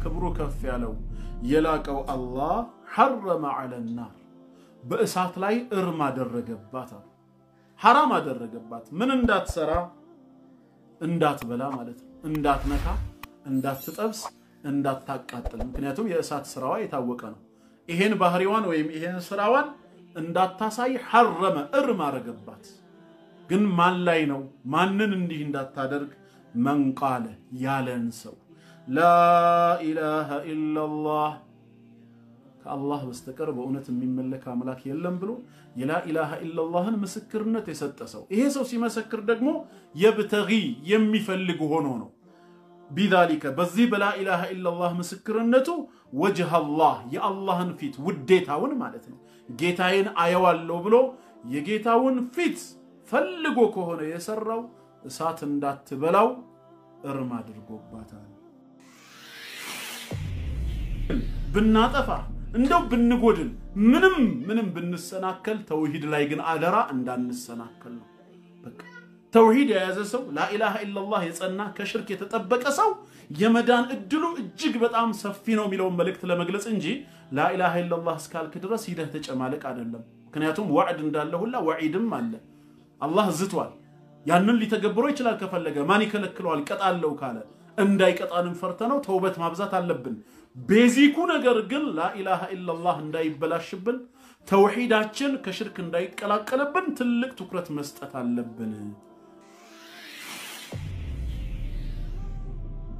كبرو كف يالو يلاقو الله حرم على النار بأسات لاي إرما درقبات حرام درقبات من اندات سرا اندات بلا مالت اندات نكا اندات تطبس اندات تاقاتل مكنياتو يأسات سراوا يتاوقا نو إيهن بحريوان ويم إيهن سراوان اندات تاساي حرم إرما رقبات ግን ማን ላይ ነው ማንን እንዲህ እንዳታደርግ من قال ያለን ሰው لا اله الا الله ከአላህ በስተቀር በእውነት የሚመለክ አምላክ የለም ብሎ የላ ኢላሃ ኢላላህን ምስክርነት የሰጠ ሰው ይሄ ሰው ሲመሰክር ደግሞ የብተጊ የሚፈልግ ሆኖ ነው بذلك በዚህ በላ ኢላሃ ኢላላህ ምስክርነቱ ወጅህ አላህ የአላህን ፊት ውዴታውን ማለት ነው ጌታዬን አየዋለሁ ብሎ የጌታውን ፊት ፈልጎ ከሆነ የሰራው እሳት እንዳትበላው እርም አድርጎባታል ብናጠፋ እንደው ብንጎድል ምንም ብንሰናከል ተውሂድ ላይ ግን አደራ እንዳንሰናከል ነው በቃ ተውሂድ የያዘ ሰው ላ ኢላሃ ኢላላህ የጸና ከሽርክ የተጠበቀ ሰው የመዳን እድሉ እጅግ በጣም ሰፊ ነው የሚለው መልእክት ለመግለጽ እንጂ ላ ኢላሃ ኢላላህ እስካልክ ድረስ ሂደህ ተጨማለቅ አይደለም ምክንያቱም ወዕድ እንዳለ ሁላ ወዒድም አለ አላህ ዝቷል ያንን ሊተገብረው ይችላል ከፈለገ ማን ይከለክለዋል ቀጣለው ካለ እንዳይቀጣንም ፈርተነው ተውበት ማብዛት አለብን ቤዚኩ ነገር ግን ላ ኢላሃ ኢላላህ እንዳይበላሽብን ተውሂዳችን ከሽርክ እንዳይቀላቀልብን ትልቅ ትኩረት መስጠት አለብን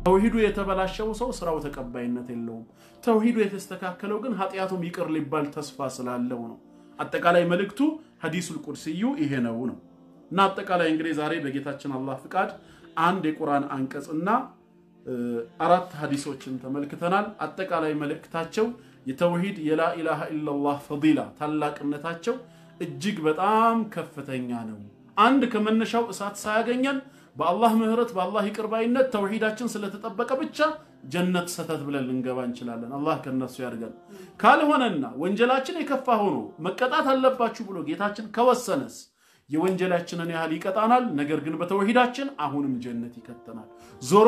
ተውሂዱ የተበላሸው ሰው ስራው ተቀባይነት የለውም ተውሂዱ የተስተካከለው ግን ኃጢያቱም ይቅር ሊባል ተስፋ ስላለው ነው አጠቃላይ መልእክቱ ሐዲሱል ቁርሲዩ ይሄ ነው እና አጠቃላይ እንግዲህ ዛሬ በጌታችን አላህ ፍቃድ አንድ የቁርአን አንቀጽና አራት ሐዲሶችን ተመልክተናል አጠቃላይ መልእክታቸው የተውሂድ የላ ኢላሃ ኢላላህ ፈዲላ ታላቅነታቸው እጅግ በጣም ከፍተኛ ነው አንድ ከመነሻው እሳት ሳያገኘን በአላህ ምህረት በአላህ ይቅርባይነት ተውሂዳችን ስለተጠበቀ ብቻ ጀነት ሰተት ብለን ልንገባ እንችላለን አላህ ከነሱ ያርጋል ካልሆነና ወንጀላችን የከፋ ሆኖ መቀጣት አለባችሁ ብሎ ጌታችን ከወሰነስ የወንጀላችንን ያህል ይቀጣናል ነገር ግን በተውሂዳችን አሁንም ጀነት ይከተናል ዞሮ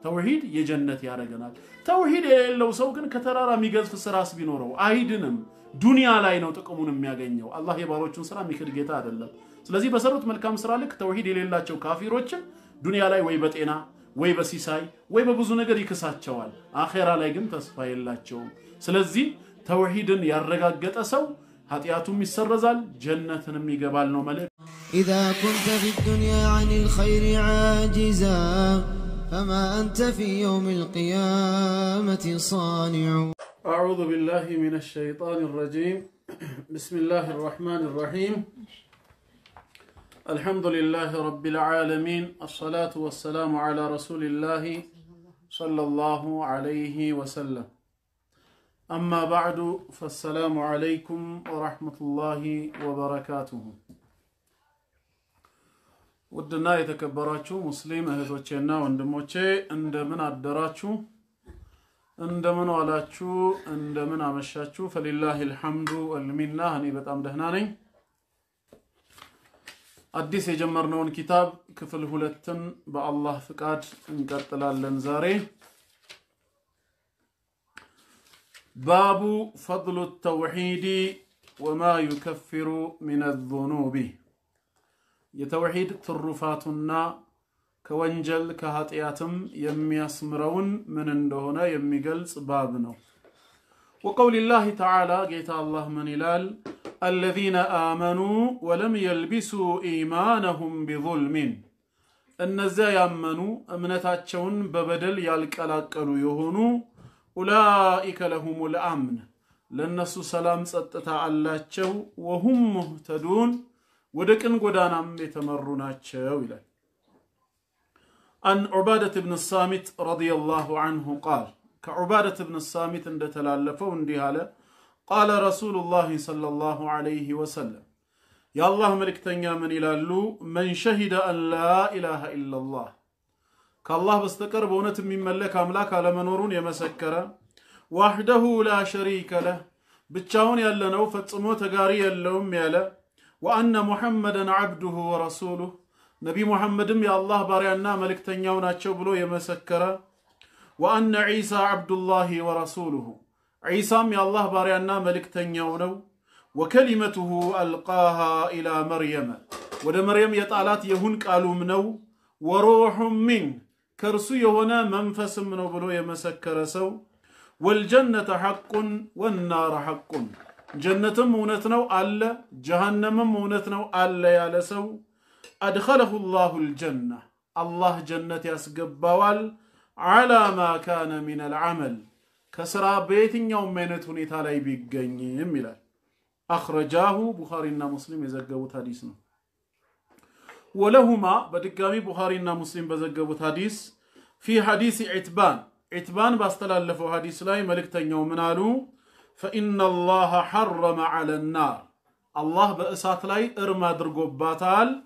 ተውሂድ የጀነት ያረጋናል ተውሂድ የሌለው ሰው ግን ከተራራ የሚገዝፍ ስራስ ቢኖረው አይድንም ዱንያ ላይ ነው ጥቅሙን የሚያገኘው አላህ የባሮቹን ስራ የሚክድ ጌታ አይደለም ስለዚህ በሰሩት መልካም ስራ ልክ ተውሂድ የሌላቸው ካፊሮችን ዱንያ ላይ ወይ በጤና ወይ በሲሳይ ወይ በብዙ ነገር ይከሳቸዋል አኺራ ላይ ግን ተስፋ የላቸውም ስለዚህ ተውሂድን ያረጋገጠ ሰው ኃጢያቱም ይሰረዛል ጀነትንም ይገባል ነው ማለት إذا كنت في الدنيا عن الخير عاجزا فما أنت في يوم القيامة صانع أعوذ بالله من الشيطان الرجيم بسم الله الرحمن الرحيم الحمد لله رب العالمين الصلاة والسلام على رسول الله صلى الله عليه وسلم أما بعد فالسلام عليكم ورحمة الله وبركاته ودنا يتكبراتشو مسلم اهدوچنا وندموچه اندمن አደራችሁ እንደምን ዋላችሁ እንደምን አመሻችሁ فلله الحمد والمنه እኔ በጣም ደህና ነኝ አዲስ የጀመርነውን ኪታብ ክፍል 2ን በአላህ ፍቃድ እንቀጥላለን ዛሬ باب فضل التوحيد وما يكفر من الذنوب የተውሂድ ትሩፋቱና ከወንጀል ከኃጢያትም የሚያስምረውን ምን እንደሆነ የሚገልጽ ባብ ነው وقول الله تعالى قيت الله من إلال الذين آمنوا ولم يلبسوا إيمانهم بظلم النزا يامنوا أمنتاتشون ببدل يالكالاكلوا يهونوا أولئك لهم الأمن لنسو سلام ستتعالاتشو وهم مهتدون ودكن قدانام يتمروناتشو إلى عن عبادة بن الصامت رضي الله عنه قال كعبادة بن الصامت عند تلالفوا اندهاله قال رسول الله صلى الله عليه وسلم يا الله ملكتنيا من إلالو من شهد أن لا إله إلا الله كالله بستقر بونت من ملك أملاك على منورون يمسكر وحده لا شريك له بتشاون يلنو فتسمو تقاري اللهم يلا وأن محمدا عبده ورسوله نبي محمد يا الله بارينا ملكتنيا وناتشو بلو يمسكر وأن عيسى عبد الله ورسوله عيسى يا الله باريانا ملك تنيونه وكلمته ألقاها إلى مريم ود مريم يطالات يهون قالوا منو وروح من كرسو يهونا منفس منو بلو يمسكر سو والجنة حق والنار حق جنة مونتنو ألا جهنم مونتنو ألا يالسو أدخله الله الجنة الله جنة يسقبوال على ما كان من العمل كسرى بيت يوم مينتوني تالي بيقني ملال أخرجاه بخارينا مسلم يزقبوت حديثنا ولهما بدقامي بخارينا مسلم بزقبوت حديث في حديث عتبان باستلالفو حديث لاي ملكتن يوم منالو فإن الله حرم على النار الله بأسات لاي ارما درقباتال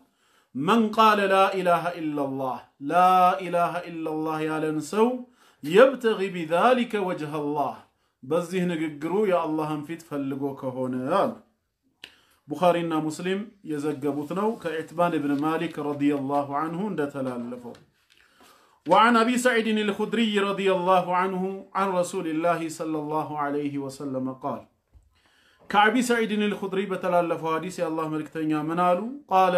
من قال لا إله إلا الله لا إله إلا الله يالنسو يبتغي بذلك وجه الله بزيه نققرو يا الله انفيت فلقوك هنا بخارينا مسلم يزقبوتنو كعتبان بن مالك رضي الله عنه اندتلالفو وعن أبي سعيد الخدري رضي الله عنه عن رسول الله صلى الله عليه وسلم قال كأبي سعيد الخدري بتلالفو حديث يا الله ملك تنيا منالو قال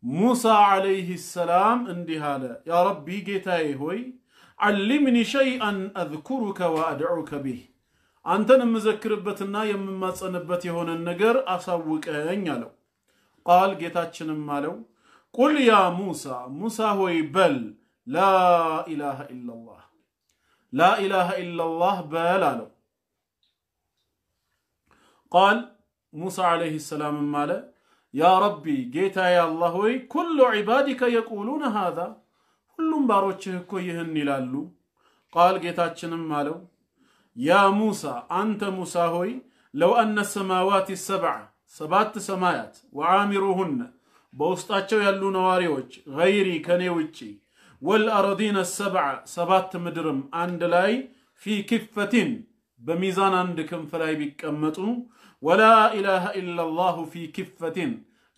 موسى عليه السلام اندهالا يا ربي جيتاي هوي علمني شيئا أذكرك وأدعوك به أنتن مذكربتنا يممصنبت يهون النجر أسوك أنيالو قال جيتاتشن مالو قل يا موسى هوي بل لا إله إلا الله لا إله إلا الله بلالو قال موسى عليه السلام ماله يا ربي جيتا يا الله هوي كل عبادك يقولون هذا كلهم باروچه እኮ ይህን ይላሉ قال ጌታችንም ማለው يا موسى أنت موسى هوي لو أن السماوات السبع سبات سمايات وعامرهن بوسطاچو ያሉ ነዋሪዎች غيري ከኔ ውጪ والأرضين السبع سبات ምድርም አንድ ላይ في كفة بميزان عند ክንፍ ላይ ቢቀመጡ ولا إله إلا الله في كفة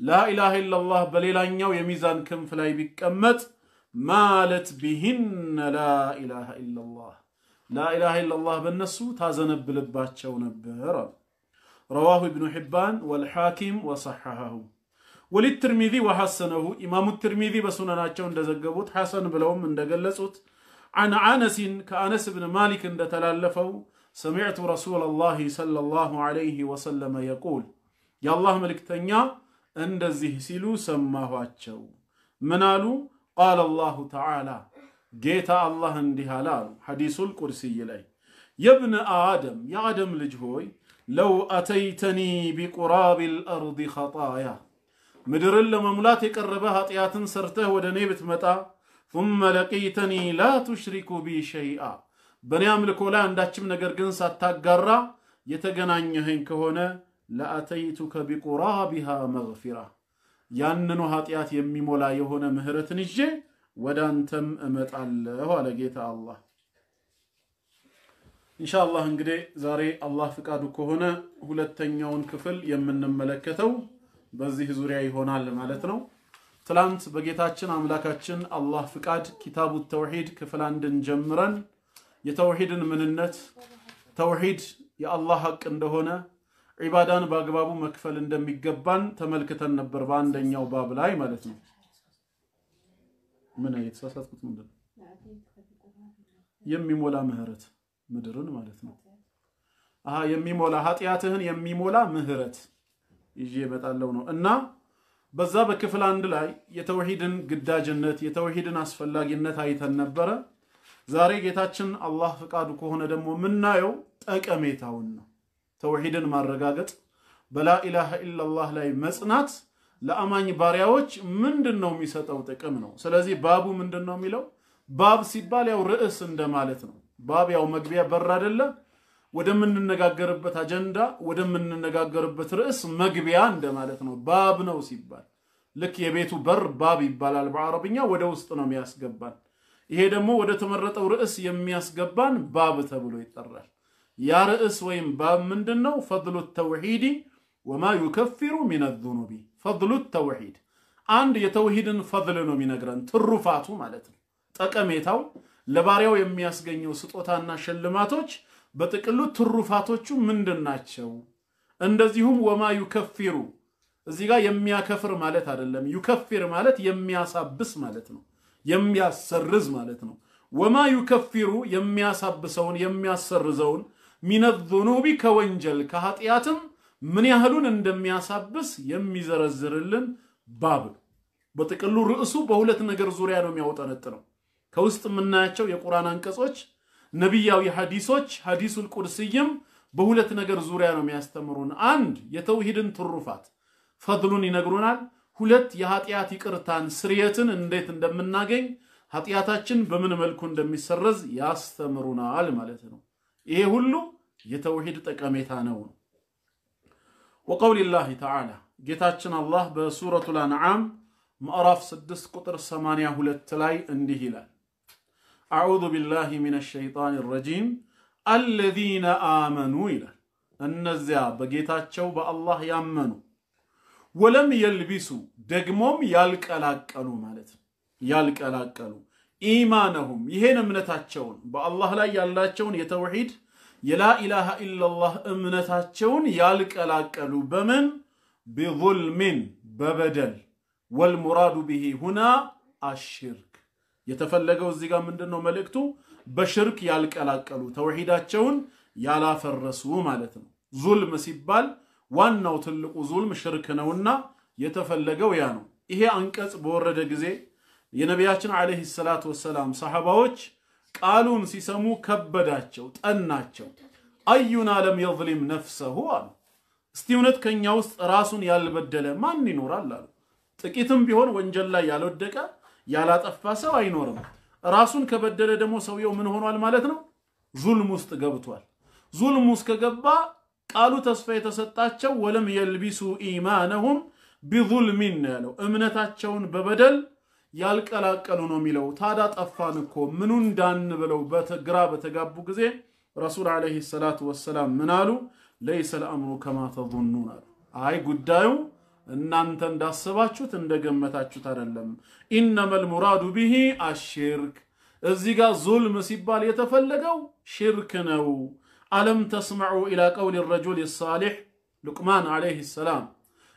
لا إله إلا الله በሌላኛው የሚዛን ክንፍ ላይ ቢቀመጥ مالت بهن لا إله إلا الله لا إله إلا الله بالنسو تازنب لباتشو نبر رواه ابن حبان والحاكم وصححه وللترمذي وحسنه إمام الترمذي بسنناتشو اندزقبوت حسن بلوم اندقلسوت عن أنس كأنس بن مالك اندتلالفو سمعت رسول الله صلى الله عليه وسلم يقول يا الله ملك تنيا اندزه سيلو سماهواتشو منالو قال الله تعالى جيتا الله اندهالال حديث القرسي لي يا ابن آدم يا آدم لجهوي لو أتيتني بقراب الأرض خطايا مدرل مملات قربها طياتن سرته ودني بتمتا ثم لقيتني لا تشرك بي شيئا بني أملكو لا انداتشم نگر گن ساتاقرا يتغنانيهن كهونه لأتيتك بقرابها مغفرة ያንኑ ኃጢያት የሚሞላ የሆነ ምህረትን ይዤ ወዳንተም እመጣለሁ አለ ጌታ አላህ ኢንሻአላህ እንግዲህ ዛሬ አላህ ፍቃዱ ከሆነ ሁለተኛውን ክፍል የምንመለከተው በዚህ ዙሪያ ይሆናል ማለት ነው ትላንት በጌታችን አምላካችን አላህ ፍቃድ ኪታቡ ተውሂድ ክፍል 1ን ጀምረን የተውሂድን ምንነት ተውሂድ የአላህ ሐቅ እንደሆነ عبادان باغبابو مكفل እንደሚገባን ተመልክተን ነበር በአንደኛው ባብ ላይ ማለት ነው ምን አይተሳሳትኩት ምንድነው የሚሞላ ምህረት ምድርን ማለት ነው የሚሞላ ኃጢያትህን የሚሞላ ምህረት ይዤ መጣለው ነው እና በዛ በክፍል 1 ላይ የተውሂድን ግዳጅነት የተውሂድን አስፈላጊነት አይተን ነበር ዛሬ ጌታችን አላህ ፍቃዱ ከሆነ ደግሞ ምናየው ጠቀሜታውን ነው توحيدن ማረጋገጥ በላ ኢላሃ ኢላላህ ላይ መጽናት ለአማኝ ባሪያዎች ምንድነው የሚሰጠው ጥቅም ነው ስለዚህ ባቡ ምንድነው የሚለው ባብ ሲባል ያው ርዕስ እንደማለት ነው ባብ ያው መግቢያ በር አይደለ ወደምንነጋገርበት አጀንዳ ወደምንነጋገርበት ርዕስ መግቢያ እንደማለት ነው ባብ ነው ሲባል ልክ የቤቱ በር ባብ ይባላል በአረብኛ ወደ ውስጥ ነው የሚያስገባን ይሄ ደግሞ ወደ ተመረጠው ርዕስ የሚያስገባን ባብ ተብሎ ይጠራል يا رئيس وين باب من دنو فضل التوحيد وما يكفر من الذنوب فضل التوحيد عند يتوحيد فضل من أجران ترفعته مالته ጠቀሜታው ለባሪያው የሚያስገኘው ስጦታና ሽልማቶች በጥቅሉ ትሩፋቶቹ ምንድናቸው? እንደዚሁም ወማ ይከፍሩ እዚህ ጋር የሚያከፍር ማለት አይደለም። ይከፍር ማለት የሚያሳብስ ማለት ነው፣ የሚያሰርዝ ማለት ነው። ወማ ይከፍሩ የሚያሳብሰውን የሚያሰርዘውን ሚነ الذنوب ከወንጀል ከኃጢያትም ምን ያህሉን እንደሚያሳብስ የሚዘረዝርልን ባብ። በጥቅሉ ርዕሱ በሁለት ነገር ዙሪያ ነው የሚያወጣነጥነው። ከውስጥ የምናያቸው የቁርአን አንቀጾች ነብያዊ ሐዲሶች ሐዲሱል ቁድሲይም በሁለት ነገር ዙሪያ ነው የሚያስተምሩን። አንድ የተውሂድን ትሩፋት ፈድሉን ይነግሩናል። ሁለት የኃጢያት ይቅርታን ስርየትን እንዴት እንደምናገኝ ኃጢያታችን በምን መልኩ እንደሚሰረዝ ያስተምሩናል ማለት ነው። ይሄ ሁሉ የተውሂድ ጠቀሜታ ነው። وقول الله تعالى ጌታችን አላህ በሱረቱል አንዓም ምዕራፍ 6 ቁጥር 82 ላይ እንዲህ ይላል أعوذ بالله من الشيطان الرجيم الذين آمنوا ይላል እነዚያ በጌታቸው በአላህ ያመኑ ወለም የልቢሱ ደግሞም ያልቀላቀሉ ማለት ያልቀላቀሉ ኢማነሁም ይሄን እምነታቸውን በአላህ ላይ ያላቸውን የተውሂድ የላ ኢላሃ ኢላላህ እምነታቸውን ያልቀላቀሉ በምን بظلم በበደል والمراد به هنا الشرك የተፈለገው እዚህ ጋር ምንድነው መልእክቱ በሽርክ ያልቀላቀሉ ተውሂዳቸውን ያላፈረሱ ማለት ነው። ዙልም ሲባል ዋናው ትልቁ ዙልም ሽርክ ነውና የተፈለገው ያ ነው። ይሄ አንቀጽ በወረደ ጊዜ የነቢያችን አለይሂ ሰላቱ ወሰለም ሰሃባዎች ቃሉን ሲሰሙ ከበዳቸው ጠናቸው። አዩና ለም يظلم نفسه አሉ። እስቲ እውነት ከኛ ውስጥ ራሱን ያልበደለ ማን ይኖራል አሉ። ጥቂትም ቢሆን ወንጀል ላይ ያልወደቀ ያላጠፋ ሰው አይኖርም። ራሱን ከበደለ ደግሞ ሰውየው ምን ሆኗል ማለት ነው? ዙልም ውስጥ ገብቷል። ዙልም ውስጥ ከገባ ቃሉ ተስፋ የተሰጣቸው ወለም የልቢሱ ኢማነሁም ቢዙልሚን ያለው እምነታቸውን በበደል ያልቀላቀሉ ነው የሚለው። ታዳ ጠፋን እኮ ምኑን ዳን ብለው በተግራ በተጋቡ ጊዜ ረሱል አለይሂ ሰላቱ ወሰለም ምን አሉ? ليس الامر كما تظنون አይ ጉዳዩ እናንተ እንዳሰባችሁት እንደገመታችሁት አይደለም። انما المراد به الشرك እዚህ ጋር ዙልም ሲባል የተፈለገው ሽርክ ነው። አለም ተስማዑ الى قول الرجل الصالح لقمان عليه السلام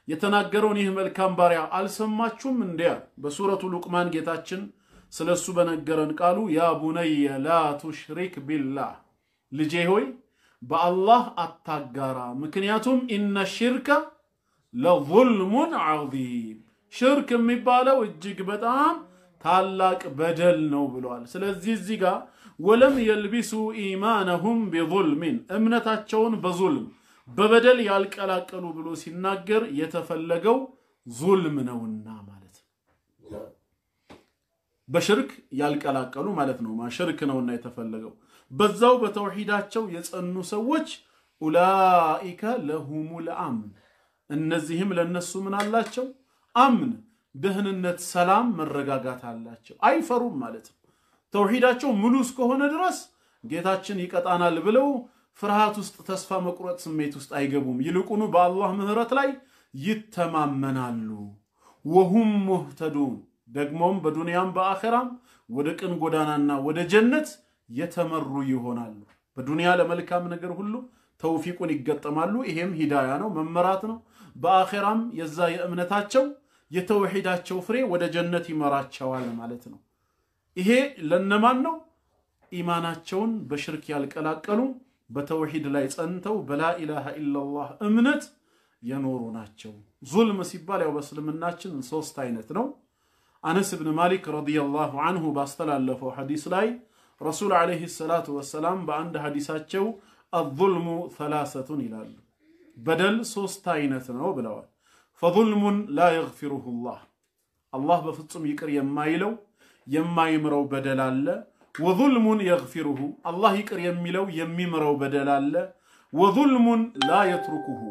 የተናገረውን ይህ መልካም ባሪያ አልሰማችሁም እንዴ? በሱረቱ ሉቅማን ጌታችን ስለሱ በነገረን ቃሉ ያ ቡነየ ላ ቱሽሪክ ቢላህ ልጄ ሆይ በአላህ አታጋራ ምክንያቱም ኢነ ሽርከ ለዙልሙን ዐዚም ሽርክ የሚባለው እጅግ በጣም ታላቅ በደል ነው ብለዋል። ስለዚህ እዚህ ጋር ወለም የልቢሱ ኢማነሁም ቢዙልሚን እምነታቸውን በዙልም በበደል ያልቀላቀሉ ብሎ ሲናገር የተፈለገው ዙልም ነውና ማለት ነው። በሽርክ ያልቀላቀሉ ማለት ነው። ማሽርክ ነውና የተፈለገው በዛው በተውሂዳቸው የጸኑ ሰዎች ኡላኢከ ለሁሙል አምን እነዚህም ለነሱ ምን አላቸው? አምን ደህንነት፣ ሰላም፣ መረጋጋት አላቸው። አይፈሩም ማለት ነው። ተውሂዳቸው ሙሉ እስከሆነ ድረስ ጌታችን ይቀጣናል ብለው ፍርሃት ውስጥ ተስፋ መቁረጥ ስሜት ውስጥ አይገቡም። ይልቁኑ በአላህ ምህረት ላይ ይተማመናሉ። ወሁም ሙህተዱን ደግሞም በዱንያም በአኺራም ወደ ቅን ጎዳናና ወደ ጀነት የተመሩ ይሆናሉ። በዱንያ ለመልካም ነገር ሁሉ ተውፊቁን ይገጠማሉ። ይሄም ሂዳያ ነው፣ መመራት ነው። በአኺራም የዛ የእምነታቸው የተውሂዳቸው ፍሬ ወደ ጀነት ይመራቸዋል ማለት ነው። ይሄ ለነማን ነው? ኢማናቸውን በሽርክ ያልቀላቀሉ በተውሂድ ላይ ጸንተው በላ ኢላሃ ኢላላህ እምነት የኖሩ ናቸው። ዙልም ሲባል ያው በእስልምናችን ሶስት አይነት ነው። አነስ ኢብኑ ማሊክ ረዲየላሁ ዐንሁ ባስተላለፈው ሐዲስ ላይ ረሱል አለይሂ ሰላቱ ወሰለም በአንድ ሐዲሳቸው الظلم ثلاثه ይላሉ። በደል ሶስት አይነት ነው ብለዋል። فظلم لا يغفره الله الله በፍጹም ይቅር የማይለው የማይምረው በደል አለ። وظلم يغفره الله ይቅር የሚለው የሚምረው በደል አለ። وظلم لا يتركه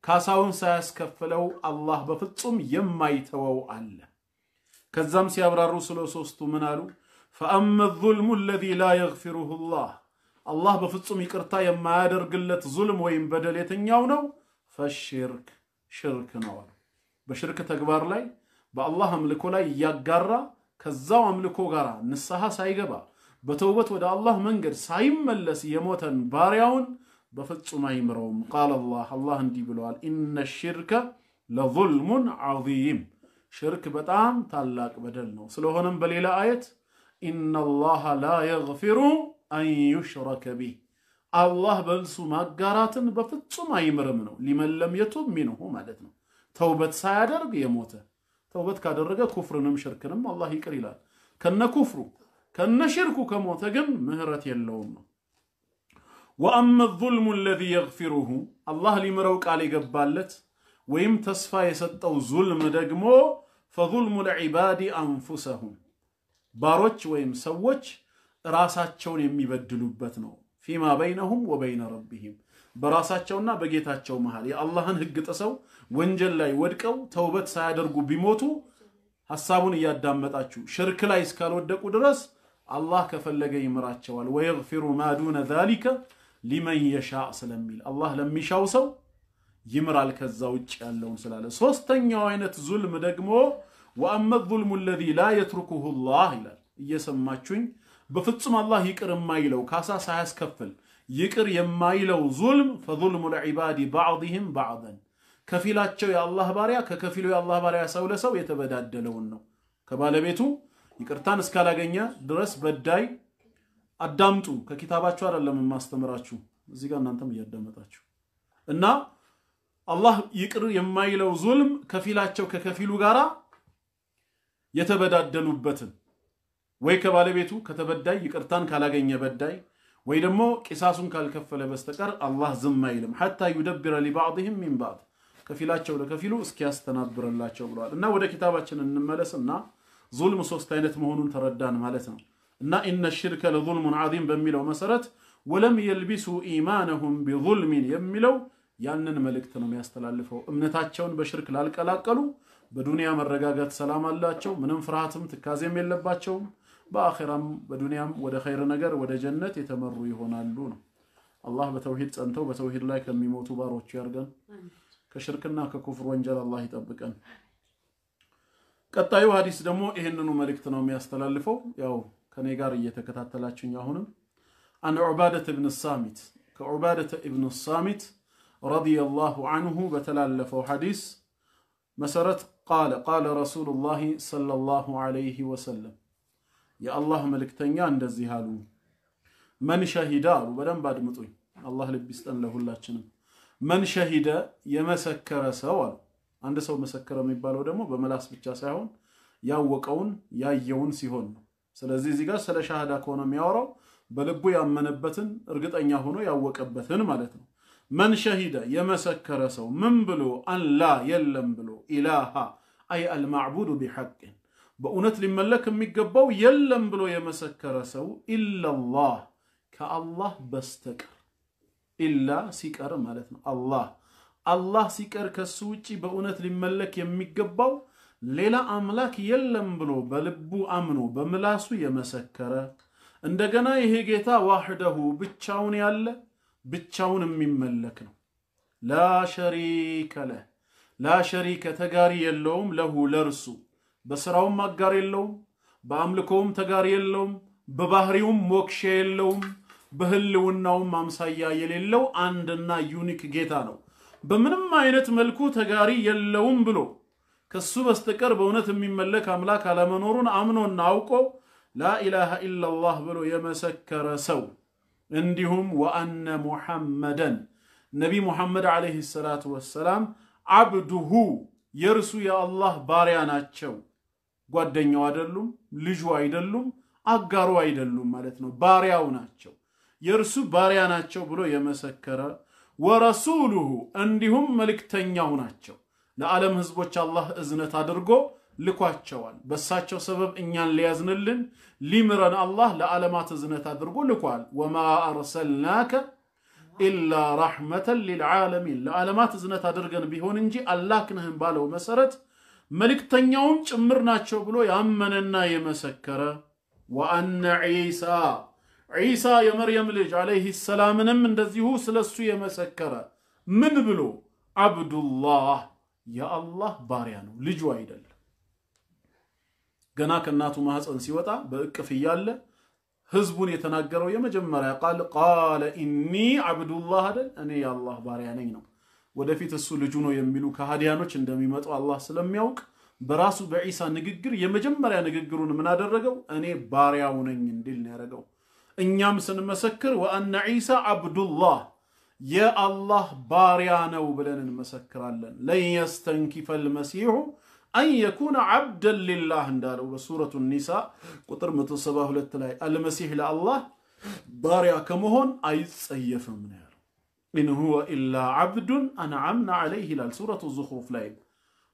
ካሳውን ሳያስከፍለው الله በፍጹም የማይተወው አለ። ከዛም ሲያብራሩ ስለ ሶስቱ ምን አሉ? فأما الظلم الذي لا يغفره الله الله بفصم يقرتا يما يادرغلت ظلم ويم بدل يتኛው ነው? فالشرك ሽርክ ነው። በሽርክ ተግባር ላይ በአላህ አምልኮ ላይ ያጋራ ከዛው አምልኮ ጋር ንስሐ ሳይገባ በተውበት ወደ አላህ መንገድ ሳይመለስ የሞተን ባሪያውን በፍጹም አይምረውም قال الله እንዲህ ብለዋል ان الشرك لظلم عظيم ሽርክ በጣም ታላቅ በደል ነው ስለሆነም በሌላ አየት ان الله لا يغفر ان يشرك به አላህ በልሱ ማጋራትን በፍጹም አይምርም ነው لمن لم يتوب منه ማለት ነው ተውበት ሳያደርግ የሞተ ተውበት ካደረገ ኩፍርንም ሽርክንም አላህ ይቅር ይላል ከነ ኩፍሩ ከነ ሽርኩ ከሞተ ግን ምህረት የለውም ነው واما الظلم الذي يغفره الله ሊምረው ቃል ይገባለት ወይም ተስፋ የሰጠው ዙልም ደግሞ فظلم العباد انفسهم ባሮች ወይም ሰዎች ራሳቸውን የሚበድሉበት ነው فيما بينهم وبين ربهم በራሳቸውና በጌታቸው መሃል የአላህን ህግ ጥሰው ወንጀል ላይ ወድቀው ተውበት ሳያደርጉ ቢሞቱ ሐሳቡን ያዳመጣችሁ ሽርክ ላይ እስካልወደቁ ድረስ አላህ ከፈለገ ይምራቸዋል ويغفر ما دون ذلك لمن يشاء ስለሚል አላህ ለሚሻው ሰው ይምራል ከዛ ውጭ ያለውን ስላለ ሶስተኛው አይነት ዙልም ደግሞ واما الظلم الذي لا يتركه الله ይላል እየሰማችሁኝ በፍጹም አላህ ይቅር የማይለው ካሳ ሳያስከፍል ይቅር የማይለው ዙልም فظلم العباد بعضهم بعضا ከፊላቸው የአላህ ባሪያ ከከፊሉ የአላህ ባሪያ ሰው ለሰው የተበዳደለውን ነው ከባለቤቱ ይቅርታን እስካላገኘ ድረስ በዳይ አዳምጡ ከኪታባችሁ አይደለም ማስተምራችሁ እዚህ ጋር እናንተም እያዳመጣችሁ እና አላህ ይቅር የማይለው ዙልም ከፊላቸው ከከፊሉ ጋራ የተበዳደሉበትን ወይ ከባለቤቱ ከተበዳይ ይቅርታን ካላገኘ በዳይ ወይ ደግሞ ቂሳሱን ካልከፈለ በስተቀር አላህ ዝም አይልም حتى يدبر لبعضهم من بعض ከፊላቸው ለከፊሉ እስኪያስተናብርላቸው ብለዋል እና ወደ ኪታባችን እንመለስና ዙልም ሶስት አይነት መሆኑን ተረዳን ማለት ነው እና ان الشرك لظلم عظيم በሚለው መሰረት ولم يلبسوا ايمانهم بظلم የሚለው ያንን መልእክት ነው የሚያስተላልፈው እምነታቸውን በሽርክ ላልቀላቀሉ በዱንያ መረጋጋት ሰላም አላቸው ምንም ፍርሃትም ትካዜም የለባቸው በአኺራም በዱንያም ወደ ኸይር ነገር ወደ ጀነት የተመሩ ይሆናሉ ነው አላህ በተውሂድ ጸንተው በተውሂድ ላይ ከሚሞቱ ባሮች ያርገን ከሽርክና ከኩፍር ወንጀል አላህ ይጠብቀን ቀጣዩ ሐዲስ ደግሞ ይሄንኑ መልእክት ነው የሚያስተላልፈው ያው ከኔ ጋር እየተከታተላችሁኝ አሁንም عن عبادة بن الصامت كعبادة ابن الصامت رضي الله عنه بتلالفه حديث مسرت قال رسول الله صلى الله عليه وسلم يا الله ملكتنيا እንደዚህ አሉ من شهد በደንብ አድምጡኝ አላህ ልብ ይስጠን ለሁላችንም من شهد የመሰከረ ሰው አሉ አንድ ሰው መሰከረ የሚባለው ደግሞ በመላስ ብቻ ሳይሆን ያወቀውን ያየውን ሲሆን ነው ስለዚህ እዚህ ጋር ስለ ሻሃዳ ከሆነ የሚያወራው በልቡ ያመነበትን እርግጠኛ ሆኖ ያወቀበትን ማለት ነው من شهد يمسكر سو من بلو أن لا يلم بلو إلها أي المعبود بحق بأونت لملك ميقبو يلم بلو يمسكر سو إلا الله كالله بستكر إلا سيكر مالتنا الله سيكر كسوچي بأونت لملك يميقبو ليلا أملاك يلم بلو بلبو أمنو بملاسو يمسكر عندنا يهيجيتا وحده بتشاون يالله ብቻውን የሚመለክ ነው لا شريك له لا شريك ተጋሪ የለውም ለሁ ለርሱ በስራውም አጋር የለውም በአምልኮውም ተጋሪ የለውም በባህሪውም ሞክሼ የለውም በህልውናውም አምሳያ የሌለው አንድና ዩኒክ ጌታ ነው በምንም አይነት መልኩ ተጋሪ የለውም ብሎ ከሱ በስተቀር በእውነት የሚመለክ አምላክ አለመኖሩን አምኖና አውቆ لا اله الا الله ብሎ የመሰከረ ሰው እንዲሁም ወአነ ሙሐመደን ነቢ ሙሐመድ አለይሂ ሰላቱ ወሰላም አብዱሁ የርሱ የአላህ ባሪያ ናቸው ጓደኛው አይደሉም ልጁ አይደሉም አጋሩ አይደሉም ማለት ነው ባሪያው ናቸው የርሱ ባሪያ ናቸው ብሎ የመሰከረ ወረሱሉሁ እንዲሁም መልእክተኛው ናቸው ለዓለም ህዝቦች አላህ እዝነት አድርጎ ልኳቸዋል በሳቸው ሰበብ እኛን ሊያዝንልን ሊምረን አላህ ለዓለማት እዝነት አድርጎ ልኳል ወማ አርሰልናከ ኢላ ረሕመተን ሊልዓለሚን ለዓለማት እዝነት አድርገን ቢሆን እንጂ አላክንህም ባለው መሰረት መልእክተኛውን ጭምር ናቸው ብሎ ያመነና የመሰከረ ወአነ ዒሳ የመርየም ልጅ አለይሂ ሰላምንም እንደዚሁ ስለሱ የመሰከረ ምን ብሎ አብዱላህ የአላህ ባሪያ ነው ልጁ አይደለም ገና ከናቱ ማህፀን ሲወጣ በእቅፍ ይያለ ህዝቡን የተናገረው የመጀመሪያ ቃል ኢኒ አብዱላህ አይደል እኔ የአላህ ባሪያ ነኝ ነው ወደፊት እሱ ልጁ ነው የሚሉ ከሃዲያኖች እንደሚመጡ አላህ ስለሚያውቅ በራሱ በኢሳ ንግግር የመጀመሪያ ንግግሩን ምን አደረገው እኔ ባሪያው ነኝ እንዲል ነው ያደረገው እኛም ስንመሰክር ወአነ ኢሳ አብዱላህ የአላህ ባሪያ ነው ብለን እንመሰክራለን ለየስተንኪፈ المسيح أن يكون عبدا لله እንዳለው በሱረቱ ኒሳ ቁጥር 172 ላይ አልመሲህ ለአላህ ባሪያ ከመሆን አይጸየፍም ነው ያለው إن هو إلا عبد أنعمنا عليه ለሱረቱ ዙኽሩፍ ላይ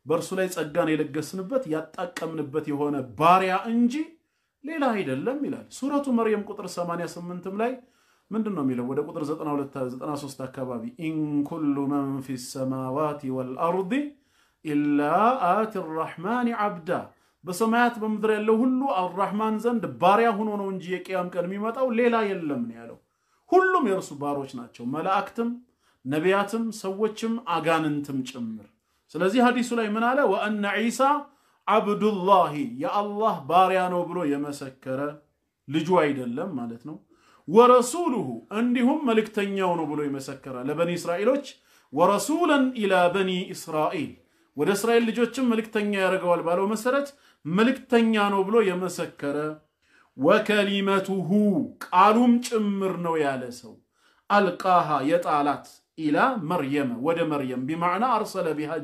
በርሱ ላይ ጸጋን የለገስንበት ያጣቀምንበት የሆነ ባሪያ እንጂ ሌላ አይደለም ይላል ሱረቱ መርየም ቁጥር 88 ላይ ምንድነው የሚለው ወደ ቁጥር 92 93 አካባቢ إن كل من في السماوات والأرض إلا آت الرحمن عبدا በሰማያት በምድር ያለው ሁሉ አልራህማን ዘንድ ባሪያ ሆኖ ነው እንጂ የቂያም ቀን የሚመጣው ሌላ የለም ነው ያለው ሁሉም የርሱ ባሮች ናቸው መላእክትም ነቢያትም ሰዎችም አጋንንትም ጭምር ስለዚህ ሐዲሱ ላይ ምን አለ ወአነ ኢሳ አብዱላህ የአላህ ባሪያ ነው ብሎ የመሰከረ ልጁ አይደለም ማለት ነው ወረሱሉሁ እንዲሁም መልእክተኛው ነው ብሎ የመሰከረ ለበኒ እስራኤሎች ወረሱላን ኢላ በኒ እስራኤል ወደ እስራኤል ልጆችም መልእክተኛ ያደርገዋል ባለው መሰረት መልእክተኛ ነው ብሎ የመሰከረ ወከሊመቱሁ ቃሉም ጭምር ነው ያለ ሰው አልቃሃ የጣላት ኢላ መርየም ወደ መርየም بمعنى ارسل بها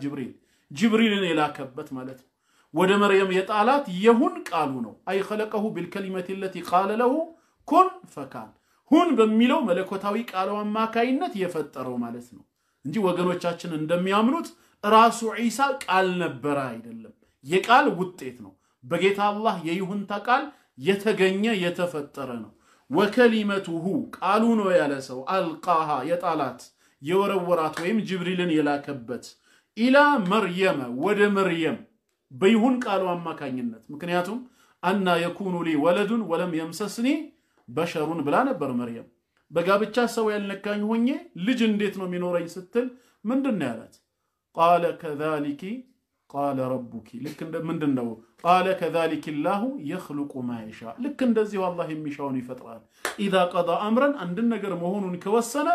ጅብሪልን የላከበት ማለት ነው ወደ መርየም የጣላት የሁን ቃሉ ነው አይ خلقه بالكلمه التي قال له كن فكان ሁን በሚለው መለኮታዊ ቃሉ አማካይነት የፈጠረው ማለት ነው እንጂ ወገኖቻችን እንደሚያምኑት ራሱ ኢሳ ቃል ነበር አይደለም የቃል ውጤት ነው በጌታ አላህ የይሁንታ ቃል የተገኘ የተፈጠረ ነው ወከሊመቱሁ ቃሉ ነው ያለ ሰው አልቃሃ የጣላት የወረወራት ወይም ጅብሪልን የላከበት ኢላ መርየም ወደ መርየም በይሁን ቃሉ አማካኝነት ምክንያቱም አና የኩኑ ሊ ወለዱን ወለም يمسسኒ በሸሩን ብላ ነበር መርየም በጋብቻ ሰው ያልነካኝ ሆኜ ልጅ እንዴት ነው የሚኖረኝ ስትል ምንድነው ያላት قال كذلك قال ربك لك ምንድነው قال كذلك الله يخلق ما يشاء لك እንደዚህ አላህ የሚሻውን ይፈጥራል اذا قضى امرا عند ነገር መሆኑን ከወሰነ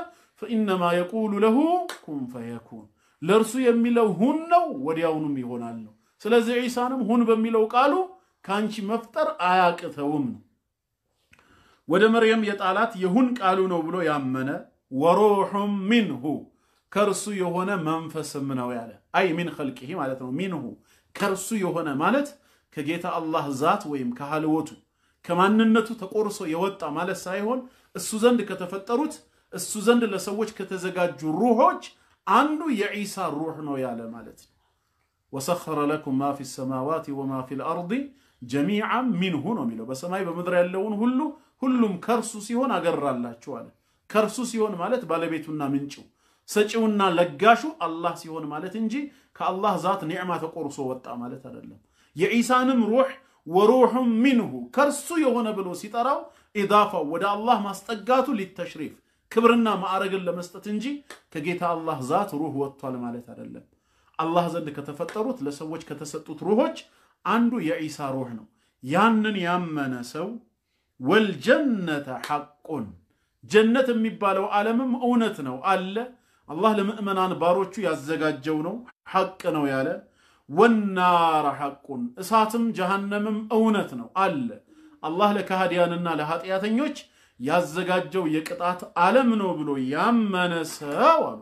فانما يقول له كن فيكون ለርሱ የሚለው ሁን ነው ወዲያውኑም ይሆናል ነው ስለዚህ ኢሳንም ሁን በሚለው ቃሉ ካንቺ መፍጠር አያቅተውም ወደ መርየም የጣላት የሁን ቃሉ ነው ብሎ ያመነ ወሩሁም ሚንሁ ከርሱ የሆነ መንፈስም ነው ያለ አይ ሚን خلقه ማለት ነው ሚንሁ ከርሱ የሆነ ማለት ከጌታ አላህ ዛት ወይም ከሐልወቱ ከማንነቱ ተቆርሶ የወጣ ማለት ሳይሆን እሱ ዘንድ ከተፈጠሩት እሱ ዘንድ ለሰዎች ከተዘጋጁ ሩሆች አንዱ የኢሳ ሩህ ነው ያለ ማለት ነው وسخر لكم ما في السماوات وما في الارض جميعا منه ነው የሚለው በሰማይ በምድር ያለውን ሁሉም ከርሱ ሲሆን አገራላችሁ አለ ከርሱ ሲሆን ማለት ባለቤቱና ምንጩ ሰጪውና ለጋሹ አላህ ሲሆን ማለት እንጂ ከአላህ ዛት ኒዕማ ተቆርሶ ወጣ ማለት አይደለም የኢሳንም ሩህ ወሩሁም ሚንሁ ከርሱ የሆነ ብሎ ሲጠራው ኢዳፋው ወደ አላህ ማስጠጋቱ ለተሽሪፍ ክብርና ማዕረግን ለመስጠት እንጂ ከጌታ አላህ ዛት ሩህ ወጥቷል ማለት አይደለም አላህ ዘንድ ከተፈጠሩት ለሰዎች ከተሰጡት ሩሆች አንዱ የኢሳ ሩህ ነው ያንን ያመነ ሰው ወልጀነተ ሐቁን ጀነት የሚባለው ዓለምም እውነት ነው አለ አላህ ለሙእመናን ባሮቹ ያዘጋጀው ነው ሐቅ ነው ያለ ወናር ሐቁን እሳትም ጀሃነምም እውነት ነው አለ አላህ ለካህዲያንና ለኃጢያተኞች ያዘጋጀው የቅጣት ዓለም ነው ብሎ ያመነ ሰው አሉ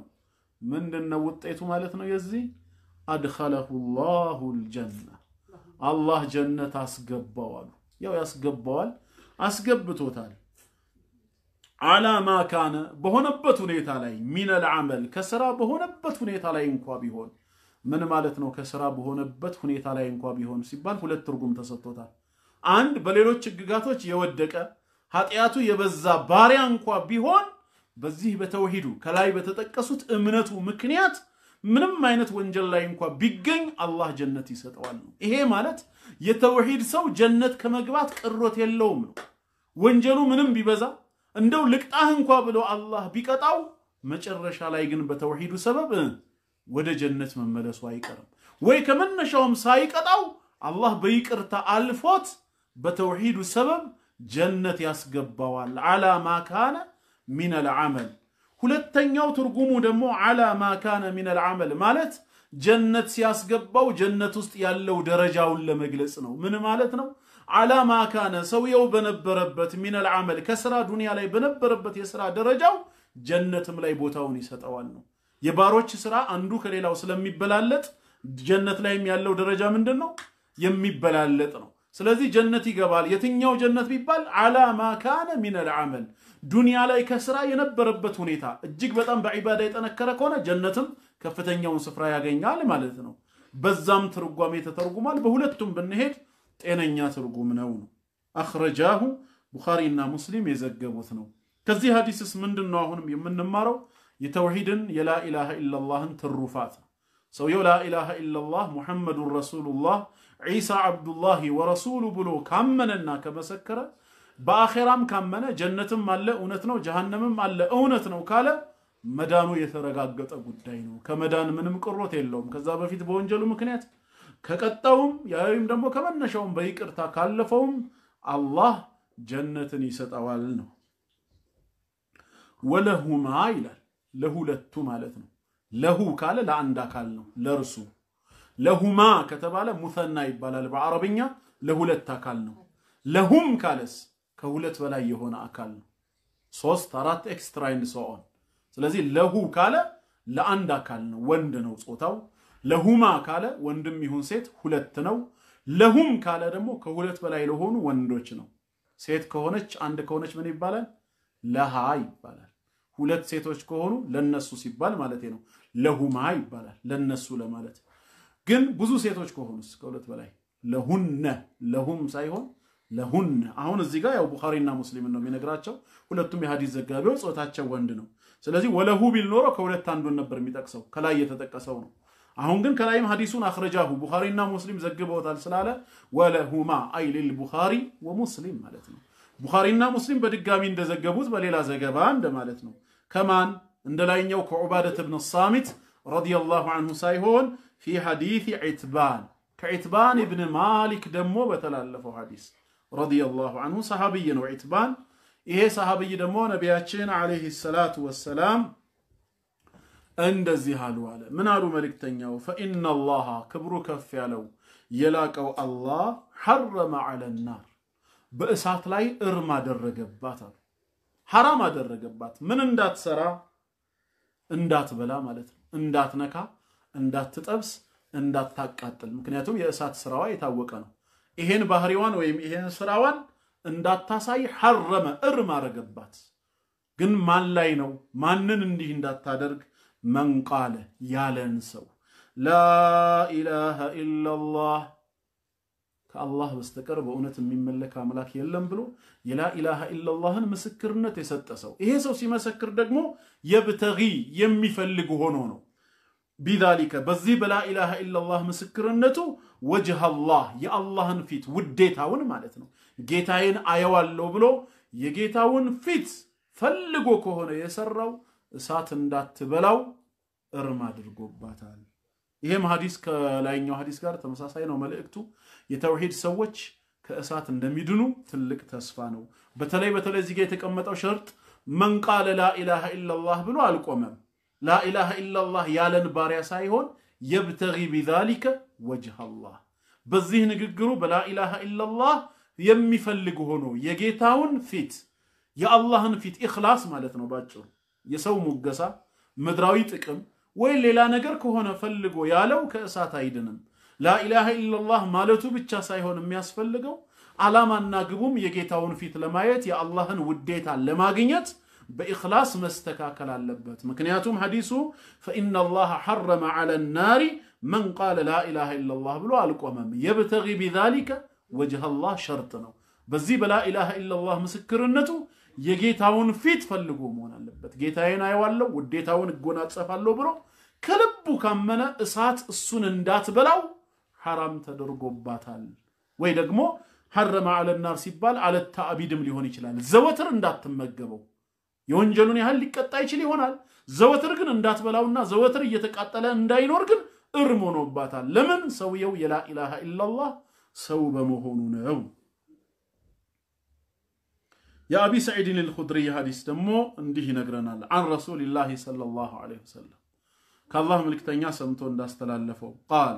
ምንድነው ውጤቱ ማለት ነው የዚህ አድኸለሁ الله الجنه አላህ ጀነት አስገባው አሉ ያው ያስገባዋል አስገብቶታል على ما كان በሆነበት ሁኔታ ላይ من العمل ከሥራ በሆነበት ሁኔታ ላይ እንኳን ቢሆን ምን ማለት ነው ከሥራ በሆነበት ሁኔታ ላይ እንኳን ቢሆን ሲባል ሁለት ትርጉም ተሰጥቶታል አንድ በሌሎች ህግጋቶች የወደቀ ኃጢያቱ የበዛ ባሪያ እንኳን ቢሆን በዚህ በተውሂዱ ከላይ በተጠቀሱት እምነቱ ምክንያት ምንም አይነት ወንጀል ላይ እንኳን ቢገኝ አላህ ጀነት ይሰጠዋል ይሄ ማለት የተውሂድ ሰው ጀነት ከመግባት ቅሮት የለውም ነው ወንጀሉ ምንም ቢበዛ እንደው ልቅጣህ እንኳን ብሎ አላህ ቢቀጣው መጨረሻ ላይ ግን በተውሂዱ ሰበብ ወደ ጀነት መመለሱ አይቀርም ወይ ከመነሻውም ሳይቀጣው الله بيقرتا الفوت بتوحيد سبب جنة يسقبوال على ما كان من العمل ሁለተኛው ትርጉሙ ደግሞ على ما كان من العمل ማለት ጀነት ሲያስገባው ጀነት ውስጥ ያለው ደረጃውን ለመግለጽ ነው ምን ማለት ነው على ما كان ሰውየው በነበረበት من العمل ከስራ ዱንያ ላይ በነበረበት የስራ ደረጃው ጀነትም ላይ ቦታውን ይሰጣዋል ነው የባሮች ስራ አንዱ ከሌላው ስለሚበላለጥ ጀነት ላይም ያለው ደረጃ ምንድነው የሚበላለጥ ነው ስለዚህ ጀነት ይገባል የትኛው ጀነት ቢባል على ما كان من العمل ዱንያ ላይ ከስራ የነበረበት ሁኔታ እጅግ በጣም በዒባዳ የተነከረ ከሆነ ጀነትም ከፍተኛውን ስፍራ ያገኛል ማለት ነው በዛም ትርጓሜ ተተርጉማል በሁለቱም ብንሄድ ጤነኛ ትርጉም ነው አخرجاه ቡኻሪና ሙስሊም የዘገቡት ነው ከዚህ ሐዲስስ ምንድነው አሁንም የምንማረው የተውሂድን የላ ኢላሃ ኢላላህን ትሩፋት ሰውየው ላ ኢላሃ ኢላላህ ሙሐመዱር ረሱሉላህ ዒሳ አብዱላህ ወረሱሉ ብሎ ካመነና ከመሰከረ በአኺራም ካመነ ጀነትም አለ እውነት ነው ጀሃነምም አለ እውነት ነው ካለ መዳኑ የተረጋገጠ ጉዳይ ነው ከመዳን ምንም ቅሮት የለውም ከዛ በፊት በወንጀሉ ምክንያት ከቀጣውም ያይም ደግሞ ከመነሻውም በይቅርታ ካለፈውም አላህ ጀነትን ይሰጣዋል ነው ወለሁማ ይላል ለሁለቱ ማለት ነው ለሁ ካለ ለአንድ አካል ነው ለርሱ ለሁማ ከተባለ ሙሰና ይባላል በአረብኛ ለሁለት አካል ነው ለሁም ካለስ ከሁለት በላይ የሆነ አካል ነው 3 4 ኤክስትራ ኤንድ ሶ ኦን ስለዚህ ለሁ ካለ ለአንድ አካል ነው ወንድ ነው ጾታው ለሁማ ካለ ወንድም ይሁን ሴት ሁለት ነው ለሁም ካለ ደግሞ ከሁለት በላይ ለሆኑ ወንዶች ነው ሴት ከሆነች አንድ ከሆነች ምን ይባላል ለሃ ይባላል ሁለት ሴቶች ከሆኑ ለነሱ ሲባል ማለት ነው ለሁማ ይባላል ለነሱ ለማለት ግን ብዙ ሴቶች ከሆኑስ ከሁለት በላይ ለሁነ ለሁም ሳይሆን ለሁነ አሁን እዚህ ጋር ያው ቡኻሪና ሙስሊም ነው የሚነግራቸው ሁለቱም የሐዲስ ዘጋቢዎች ጾታቸው ወንድ ነው ስለዚህ ወለሁ ቢል ኖሮ ከሁለት አንዱን ነበር የሚጠቅሰው ከላይ የተጠቀሰው ነው አሁን ግን ከላይም ሐዲሱን አخرجاه ቡኻሪና ሙስሊም ዘግበውታል ስላለ ወለሁማ አይ ለልቡኻሪ ወሙስሊም ማለት ነው ቡኻሪና ሙስሊም በድጋሚ እንደዘገቡት በሌላ ዘገባ እንደማለት ነው ከማን እንደላይኛው ከዑባደት ኢብኑ ሳሚት ረዲየላሁ ዐንሁ ሳይሆን في حديث عتبان كعتبان ابن مالك دمو بتلالفو حديث رضي الله عنه صحابي نو عتبان ايه صحابي دمو نبياتشين عليه الصلاة والسلام اندزي هالو على من عرو ملك تنياو فإن الله كبرو كفيالو يلاقو الله حرم على النار بأسات لاي ارما درقبات حرام درقبات من اندات سرا اندات بلا مالت اندات نكا እንዳትጠብስ እንዳታቃጥል ምክንያቱም የእሳት ስራዋ የታወቀ ነው ይሄን ባህሪዋን ወይም ይሄን ስራዋን እንዳታሳይ حرم እርም አረገባት ግን ማን ላይ ነው ማንን እንዲህ እንዳታደርግ من قال ያለን ሰው لا اله الا الله ከአላህ በስተቀር በእውነት የሚመለክ አምላክ የለም ብሎ የላ ኢላሃ ኢላላህን ምስክርነት የሰጠ ሰው ይሄ ሰው ሲመሰክር ደግሞ የብተጊ የሚፈልግ ሆኖ ነው بذلك بذي بلا إله إلا الله مسكرنته وجه الله يا الله فيت وديتاون مالتنا جيتاين آيوال لو بلو يجيتاون فيت فلقو كهونا يسروا ساتن دات بلاو ارما درقو باتال ይሄም ሐዲስ ከላይኛው ሐዲስ ጋር ተመሳሳይ ነው መልእክቱ የተውሂድ ሰዎች ከእሳት እንደሚድኑ ትልቅ ተስፋ ነው በተለይ እዚህ ጋር የተቀመጠው ሸርጥ من قال لا اله الا الله ብሎ አልቆመም لا اله الا الله ያለን ባሪያ ሳይሆን يبتغي بذلك وجه الله በዚህ ንግግሩ በላ ኢላሃ ኢላላህ የሚፈልግ ሆኖ የጌታውን ፊት የአላህን ፊት ኢኽላስ ማለት ነው ባጭሩ የሰው ሙገሳ ምድራዊ ጥቅም ወይ ሌላ ነገር ከሆነ ፈልጎ ያለው ከእሳት አይድንም ላ ኢላሃ ኢላላህ ማለቱ ብቻ ሳይሆን የሚያስፈልገው አላማና ግቡም የጌታውን ፊት ለማየት የአላህን ውዴታ ለማግኘት በኢኽላስ መስተካከል አለበት ምክንያቱም ሐዲሱ فإن الله حرم على النار من قال لا إله إلا الله ብሎ አልቆመም يبتغي بذلك وجه الله شرط ነው በዚህ በላ ኢላሃ ኢላላህ ምስክርነቱ የጌታውን ፊት ፈልጎ መሆን አለበት ጌታዬን አይዋለው ውዴታውን እጎናጸፋለሁ ብሎ ከልቡ ካመነ እሳት እሱን እንዳትበላው حرام ተደርጎባታል ወይ ደግሞ حرم على النار ሲባል على التعبيدም ሊሆን ይችላል ዘወትር እንዳትመገበው የወንጀሉን ያህል ሊቀጣ ይችል ይሆናል ዘወትር ግን እንዳትበላውና ዘወትር እየተቃጠለ እንዳይኖር ግን እርም ሆኖባታል ለምን ሰውየው የላ ኢላሃ ኢላላህ ሰው በመሆኑ ነው የአቢ ሰዒድ አልኹድሪ ሐዲስ ደግሞ እንዲህ ይነግረናል عن رسول الله صلى الله عليه وسلم ከአላህ መልእክተኛ ሰምቶ እንዳስተላለፈው قال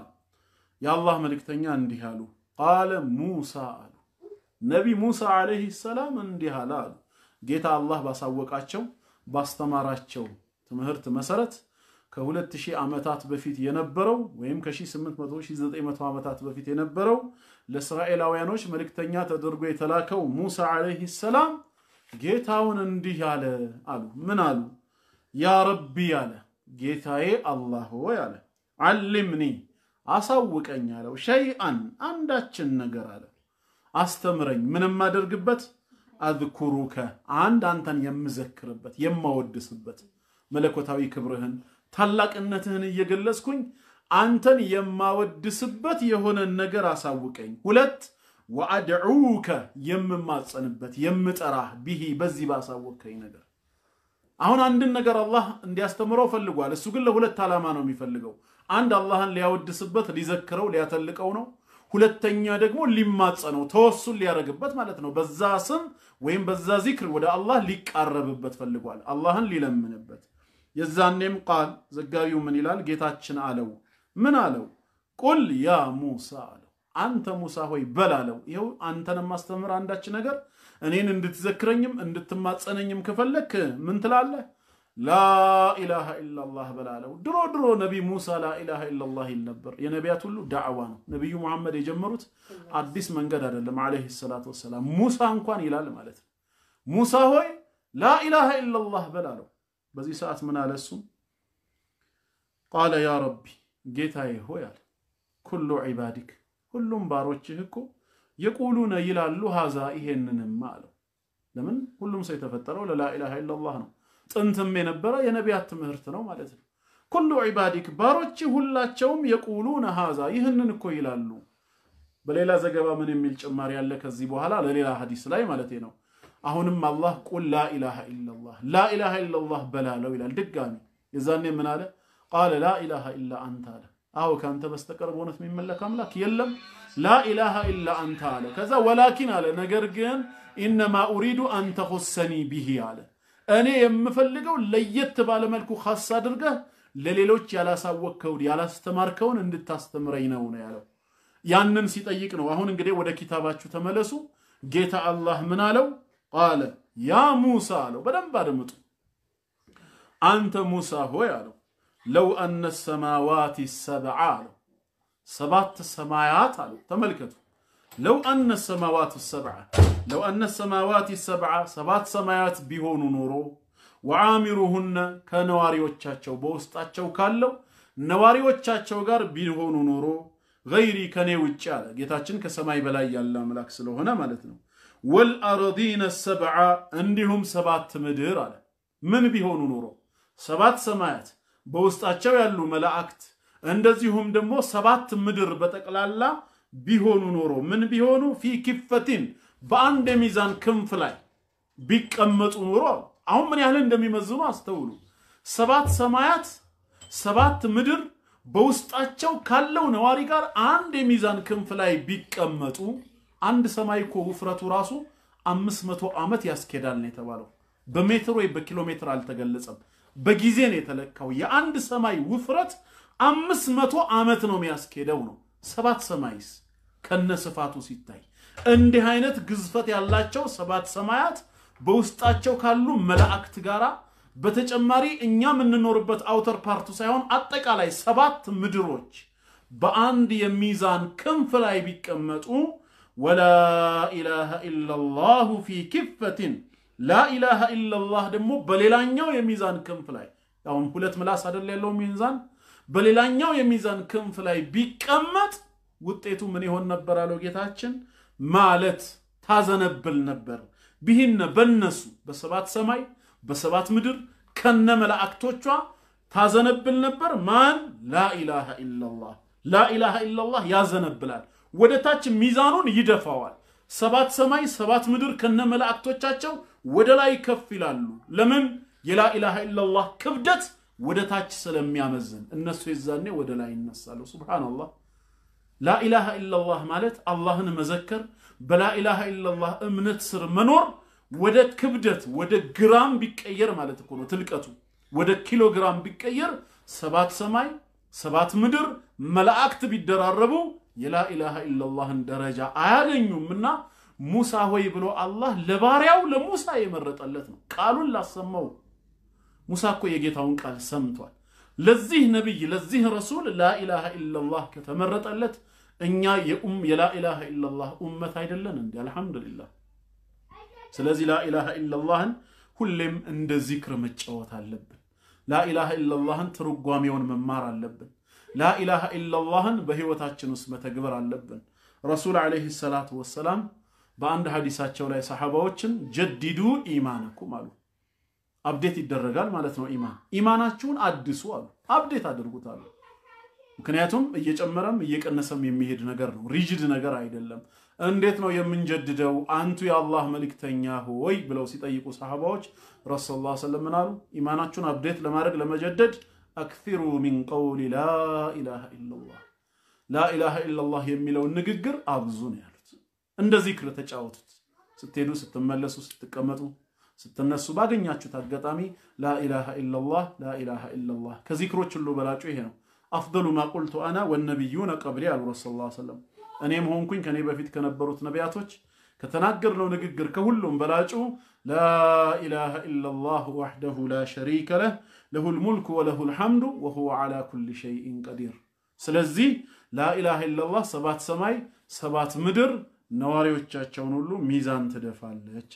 يا الله መልእክተኛ እንዲህ አሉ قال موسى አሉ ነቢ ሙሳ አለይሂ ሰላም እንዲህ አሉ ጌታ አላህ ባሳወቃቸው ባስተማራቸው ትምህርት መሰረት ከ2000 ዓመታት በፊት የነበረው ወይም ከ1800 ዓመታት በፊት የነበረው ለእስራኤላውያኖች መልእክተኛ ተደርጎ የተላከው ሙሳ አለይሂ ሰላም ጌታውን እንዲህ አለ አሉ ምን አሉ ያ ረቢ አለ ጌታዬ አላህ ሆይ አለ علمني አሳውቀኝ አለው ሸይአን አንዳችን ነገር አለ አስተምረኝ ምንም ማደርግበት አذكሩከ አንተን የምዘክርበት የማወድስበት መለኮታዊ ክብርህን ታላቅነትህን እየገለጽኩኝ አንተን የማወድስበት የሆነ ነገር አሳውቀኝ ሁለት ወአድዑከ የምማጸንበት የምጠራህ ቢሂ በዚህ ባሳወቀኝ ነገር አሁን አንድን ነገር አላህ እንዲያስተምረው ፈልጓል እሱ ግን ለሁለት ዓላማ ነው የሚፈልገው አንድ አላህን ሊያወድስበት ሊዘክረው ሊያተልቀው ነው ሁለተኛ ደግሞ ሊማጸነው ተወሱል ሊያረግበት ማለት ነው በዛ ስም ወይም በዛ ዚክር ወደ አላህ ሊቃረብበት ፈልጓል አላህን ሊለምንበት የዛኔም ቃል ዘጋቢው ምን ይላል ጌታችን አለው ምን አለው ቁል ያ ሙሳ አለው አንተ ሙሳ ሆይ በላለው ይሄው አንተን ማስተምር አንዳች ነገር እኔን እንድትዘክረኝም እንድትማጸነኝም ከፈለክ ምን ትላለህ ላ ኢላሃ ኢላላህ በላለው ድሮ ነብይ ሙሳ ላ ኢላሃ ኢላላህ ይል ነበር የነቢያት ሁሉ ዳዕዋ ነው ነብዩ መሐመድ የጀመሩት አዲስ መንገድ አይደለም አለይሂ ሰላቱ ወሰለም ሙሳ እንኳን ይላል ማለት ነው ሙሳ ሆይ ላ ኢላሃ ኢላላህ በላለው በዚህ ሰዓት ምን አለሱ قال يا ربي ጌታዬ ሆይ አለ ኩሉ ዒባዲክ ሁሉም ባሮችህ እኮ የቁሉነ ይላሉ ሀዛ ይሄንንም አለው ለምን ሁሉም ሰው የተፈጠረው ለላ ኢላሃ ኢላላህ ነው ጥንትም የነበረ የነቢያት ትምህርት ነው ማለት ነው ኩሉ ዒባዲክ ባሮች ሁላቸውም የቁሉነ ሀዛ ይሄንን እኮ ይላሉ በሌላ ዘገባ ምን የሚል ጭማሪ ያለ ከዚህ በኋላ ለሌላ ሐዲስ ላይ ማለት ነው አሁንም አላህ ቁል ላ ኢላሃ ኢላላህ በላለው ይላል ድጋሚ የዛኔ ምን አለ قال لا اله الا انت አለ አው ካንተ በስተቀር በእውነት የሚመለክ አምላክ የለም لا اله الا انت አለ ከዛ ወላኪን አለ ነገር ግን انما اريد ان تخصني به አለ እኔ የምፈልገው ለየት ባለ መልኩ خاص አድርገህ ለሌሎች ያላሳወከው ያላስተማርከውን እንድታስተምረኝ ነው ያለው ያንን ሲጠይቅ ነው አሁን እንግዲህ ወደ ኪታባችሁ ተመለሱ ጌታ አላህ ምን አለው قال يا موسى አለው በደንብ አድምጡ አንተ ሙሳ ሆይ አለው لو أن السماوات السبع سبعة سماوات تملكته لو أن السماوات السبع سبعة سماوات بيهون نورو وعامرهن كنواريوچاچو بوسطاچو كالو نواريوچاچو غار بيهون نورو غيري كني ውጭ አለ ጌታችን ከሰማይ በላይ ያለ አምላክ ስለሆነ ማለት ነው والارضين السبع እንዲሁም ሰባት ምድር አለ ምን ቢሆኑ ኖሮ ሰባት ሰማያት በውስጣቸው ያሉ መላእክት እንደዚሁም ደግሞ ሰባት ምድር በተቀላላ ቢሆኑ ኖሮ ምን ቢሆኑ في كفتين በአንድ ሚዛን ክንፍ ላይ ቢቀመጡ ኖሮ አሁን ምን ያህል እንደሚመዝኑ አስተውሉ ሰባት ሰማያት ሰባት ምድር በውስጣቸው ካለው ነዋሪ ጋር አንድ ሚዛን ክንፍ ላይ ቢቀመጡ አንድ ሰማይ እኮ ውፍረቱ ራሱ 500 ዓመት ያስኬዳል ነው የተባለው በሜትር ወይ በኪሎሜትር አልተገለጸም በጊዜ ነው የተለካው የአንድ ሰማይ ውፍረት 500 ዓመት ነው የሚያስኬደው ነው ሰባት ሰማይስ ከነስፋቱ ሲታይ እንዲህ አይነት ግዝፈት ያላቸው ሰባት ሰማያት በውስጣቸው ካሉ መላእክት ጋራ በተጨማሪ እኛ ምንኖርበት አውተር ፓርቱ ሳይሆን አጠቃላይ ሰባት ምድሮች በአንድ የሚዛን ክንፍ ላይ ቢቀመጡ ولا اله الا الله في كفة لا اله الا الله ደሞ በሌላኛው የሚዛን ክንፍ ላይ አሁን ሁለት ምላስ አይደል ያለው ሚዛን በሌላኛው የሚዛን ክንፍ ላይ ቢቀመጥ ውጤቱ ምን ይሆን ነበር አለው ጌታችን ማለት ታዘነብል ነበር ቢህነ በነሱ በሰባት ሰማይ በሰባት ምድር ከነ መላእክቶቿ ታዘነብል ነበር ማን لا اله الا الله لا اله الا الله ያዘነብላል ወደታች ሚዛኑን ይደፋዋል ሰባት ሰማይ ሰባት ምድር ከነ መላእክቶቻቸው ወደ ላይ ከፍ ይላሉ ለምን የላ ኢላሃ ኢላላህ ክብደት ወደታች ስለሚያመዝን እነሱ ይዛኔ ወደ ላይ ይነሳሉ ሱብሃንአላህ لا إله إلا الله مالت الله مذكر بلا إله إلا الله أمنت سر منور ودا كبدت ودا جرام بيكير مالت كونه تلقتو ودا كيلو جرام بيكير سبات سماي سبات مدر ملائكت بيدراربو يلا إله إلا الله درجة عاغنيو منا موسى هو يبلو الله لبارياو لموسى يمرطلت ነው ቃሉን ላሰማው ሙሳ እኮ የጌታውን ቃል ሰምቷል ለዚህ ነብይ ለዚህ ረሱል لا إله إلا الله ከተመረጠለት እኛ የላ ኢላሃ ኢላላህ ኡመት አይደለን እንዴ አልহামዱሊላህ ስለዚህ لا إله إلا الله ሁሌም እንደ ዚክር መጫወት አለብን لا إله إلا الله ትርጓሜውን መማር አለብን لا إله إلا الله በህይወታችን ውስጥ መተግበር አለብን ረሱል አለይሂ ሰላቱ ወሰለም በአንድ ሐዲሳቸው ላይ ሰሃባዎችን ጀዲዱ ኢማንኩም አሉ አፕዴት ይደረጋል ማለት ነው ኢማናችሁን አድሱ አሉ አፕዴት አድርጉት አሉ ምክንያቱም እየጨመረም እየቀነሰም የሚሄድ ነገር ነው ሪጂድ ነገር አይደለም እንዴት ነው የምንጀድደው አንቱ የአላህ መልእክተኛ ሆይ ብለው ሲጠይቁ ሰሃባዎች ረሱላህ ሰለላሁ ዐለይሂ ወሰለም ኢማናችሁን አፕዴት ለማድረግ ለመጀደድ አክثሩ من قول لا اله الا الله لا اله الا الله የሚለው ንግግር አብዙ ነው ያሉት እንደ ዚክር ተጫወቱት ስትሄዱ ስትመለሱ ስትቀመጡ ስትነሱ ባገኛችሁት አጋጣሚ لا اله الا الله لا اله الا الله ከዚክሮች ሁሉ በላጩ ይሄ ነው افضل ما قلت انا والنبيون قبلي على رسول الله صلى الله عليه وسلم እኔም ሆንኩኝ ከኔ በፊት ከነበሩት ነቢያቶች ከተናገርነው ንግግር ከሁሉም በላጩ لا اله الا الله وحده لا شريك له له الملك وله الحمد وهو على كل شيء قدير ስለዚህ لا اله الا الله ሰባት ሰማይ ሰባት ምድር ነዋሪዎቻቸውን ሁሉ ሚዛን ትደፋለች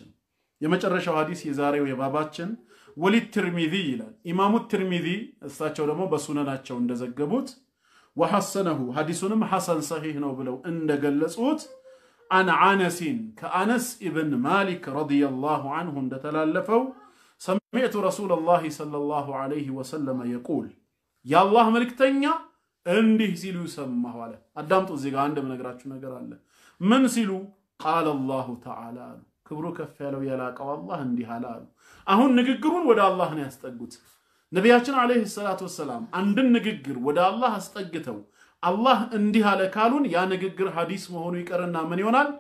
የመጨረሻው ሐዲስ የዛሬው የባባችን ወሊ ትርሚዚ ይላል ኢማሙ ትርሚዚ እሳቸው ደግሞ በሱነናቸው እንደዘገቡት وحسنه حديثንም ሐሰን صحيح ነው ብለው እንደገለጹት عن انس كانس ابن مالك رضي الله عنه እንደተላለፈው سمعت رسول الله صلى الله عليه وسلم يقول يا الله መልእክተኛ እንዲህ ሲሉ ሰማሁ አለ አዳምጡ እዚህ ጋር አንድ ምነግራችሁ ነገር አለ ምን ሲሉ قال الله تعالى ክብሩ ከፍ ያለው ያላቀው አላህ እንዲህ አለ አሁን ንግግሩን ወደ አላህ ነው ያስጠጉት ነብያችን አለይሂ ሰላቱ ወሰለም አንድን ንግግር ወደ አላህ አስጠግተው አላህ እንዲህ አለ ካሉን ያ ንግግር ሐዲስ መሆኑ ይቀርና ምን ይሆናል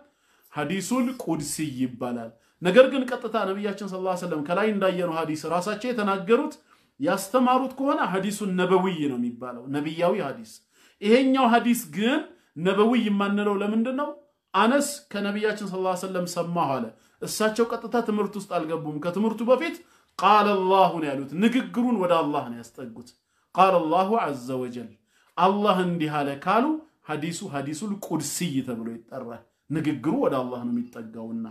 ሐዲሱል ቁድሲ ይባላል ነገር ግን ቀጥታ ነብያችን ሰለላሁ ዐለይሂ ወሰለም ከላይ እንዳየነው ሐዲስ ራሳቸው የተናገሩት ያስተማሩት ከሆነ ሐዲሱን ነበዊ ነው የሚባለው ነብያዊ ሐዲስ ይሄኛው ሐዲስ ግን ነበዊ የማንለው ለምንድነው አነስ ከነብያችን ሰለላሁ ዐለይሂ ወሰለም ሰማሁ አለ እሳቸው ቀጥታ ትምርት ውስጥ አልገቡም ከትምርቱ በፊት قال الله ያሉት ንግግሩን ወደ አላህ ነው ያስጠጉት قال الله عز وجل الله እንዲህ አለ ካሉ ሐዲሱል ቁድሲ ተብሎ ይጠራል ንግግሩ ወደ አላህ ነው የሚጠጋውና